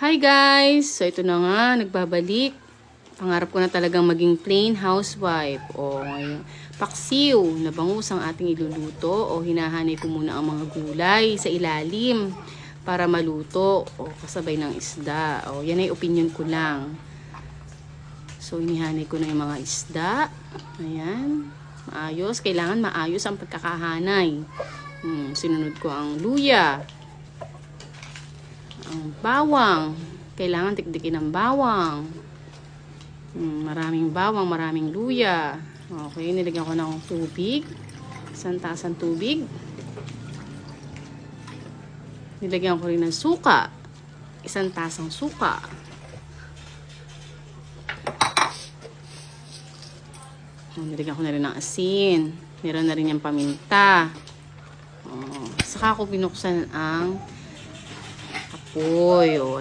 Hi guys! So ito na nga, nagbabalik. Pangarap ko na talagang maging plain housewife. O ngayon, paksiw na bangus ang ating iluluto. O hinahanay ko muna ang mga gulay sa ilalim para maluto. O kasabay ng isda. O yan ay opinion ko lang. So hinihanay ko na yung mga isda. Ayan. Maayos. Kailangan maayos ang pagkakahanay. Sinunod ko ang luya. Ang bawang. Kailangan tikdikin ang bawang. Maraming bawang, maraming luya. Okay, nilagyan ko ng tubig. Isang tasang tubig. Nilagyan ko rin ng suka. Isang tasang suka. Nilagyan ko na rin ng asin. Meron na rin yung paminta. Saka ko binuksan ang apoy.